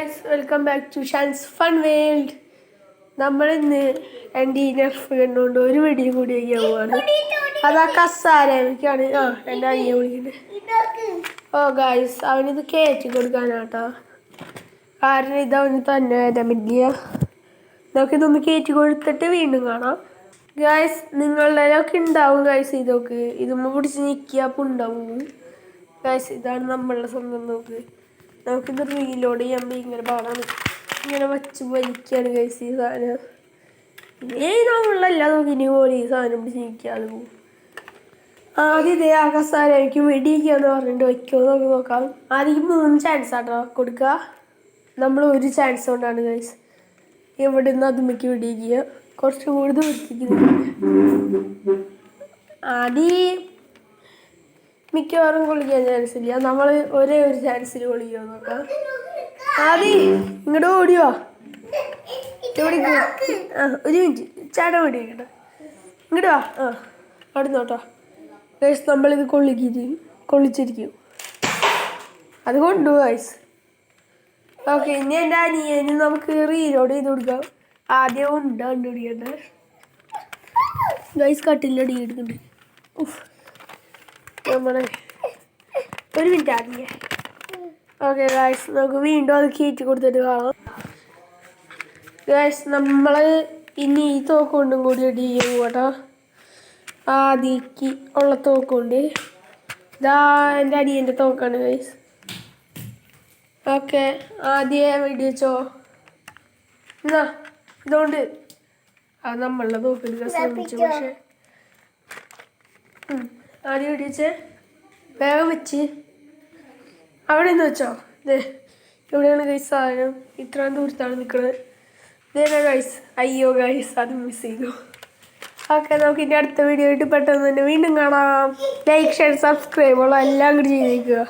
Welcome back to Shan's fun world. നമ്മളിന്ന് എൻ്റെ നെഫ് കണ്ടുകൊണ്ട് ഒരു വീഡിയോ കൂടി ചെയ്യാൻ പോവാണ്. അതാ കസാരക്കാണ്. എൻ്റെ അനിയെ വിളിക്കുന്നത്. ഓ ഗായ്സ്, അവനിത് കയറ്റി കൊടുക്കാനാട്ടോ. കാരണം ഇത് അവന് തന്നെ വരാൻ പറ്റില്ല. നമുക്കിതൊന്ന് കയറ്റി കൊടുത്തിട്ട് വീണ്ടും കാണാം. ഗായ്സ്, നിങ്ങളുടെയൊക്കെ ഉണ്ടാവും ഗായ്സ്. ഇതൊക്കെ ഇതൊന്ന് പിടിച്ച് നിൽക്കുക ഉണ്ടാവും ഗായ്സ്. ഇതാണ് നമ്മളുടെ സ്വന്തം നോക്ക്. നമുക്കിത് റീലോഡ് ചെയ്യുമ്പോൾ ഇങ്ങനെ പാടാണ്. ഇങ്ങനെ വച്ച് വലിക്കുകയാണ് ഗൈസ് ഈ സാധനം. നമ്മളല്ല നോക്കിനി പോലെ ഈ സാധനം പിടിച്ച് നിൽക്കാതെ പോകും. ആദ്യം ഇതേ ആ കസാര എനിക്ക് വെടിയിക്കാന്ന് പറഞ്ഞിട്ട് വയ്ക്കുമോ നമുക്ക് നോക്കാം. ആദ്യം 3 ചാൻസ് ആട്ടോ കൊടുക്കുക. നമ്മൾ ഒരു ചാൻസ് കൊണ്ടാണ് ഗൈസ് ഇവിടെ നിന്ന് അതുമ്മയ്ക്ക് വെടിയിക്കുക. കുറച്ചും കൂടി ദൂരത്തേക്ക് ആദ്യം മിക്കവാറും കൊള്ളിക്കാൻ ചാൻസ് ഇല്ല. നമ്മൾ ഒരേ ഒരു ചാൻസിൽ കൊള്ളിക്കാൻ നോക്കാം. ആദ്യം ഇങ്ങോട്ട് ഓടിയോ ഒരു മിനിറ്റ് ചാട ഓടിക്കട്ടെ. ഇങ്ങോട്ട് വാ. അവിടെ നോട്ടോ ഗൈസ്, നമ്മളിത് കൊള്ളിച്ചിരിക്കും. അത് കൊണ്ടു ഗൈസ്. ഓക്കെ, ഇനി എൻ്റെ അനിയന് നമുക്ക് റീലോഡ് ചെയ്ത് കൊടുക്കാം. ആദ്യം കണ്ടുപിടിക്കട്ടെ ഗൈസ്. കട്ടിലടി എടുക്കുന്നുണ്ട്. നമ്മളെ ഒരു മിനിറ്റ് ആദ്യം. ഓക്കെ ഗൈസ്, നമുക്ക് വീണ്ടും അത് കയറ്റി കൊടുത്തിട്ട് കാണാം. ഗൈസ്, നമ്മൾ ഇനി ഈ തോക്കൊണ്ടും കൂടി അടി ചെയ്യും കേട്ടോ. ആദ്യക്ക് ഉള്ള തോക്കുണ്ട്. ഇതാ എൻ്റെ അടിയൻ്റെ തോക്കാണ് ഗൈസ്. ഓക്കെ, ആദ്യം വെടി വെച്ചോ. എന്നാ ഇതുകൊണ്ട് അത് നമ്മളുടെ തോക്കെടുക്കാൻ ശ്രമിച്ചു. പക്ഷെ ആദ്യം വെടി വെച്ച് വേഗം വെച്ച് അവിടെ നിന്ന് വെച്ചോ. ഇതേ എവിടെയാണ് ഗൈസ് സാധനം? ഇത്രയും ദൂരത്താണ് നിൽക്കുന്നത്. ഇതേതാ ഗൈസ്? അയ്യോ ഗൈസ്, അത് മിസ് ചെയ്തു. ഓക്കെ, നമുക്ക് ഇനി അടുത്ത വീഡിയോ ആയിട്ട് പെട്ടെന്ന് തന്നെ വീണ്ടും കാണാം. ലൈക്ക്, ഷെയർ, സബ്സ്ക്രൈബ് എല്ലാം കൂടി ചെയ്തേക്കുക.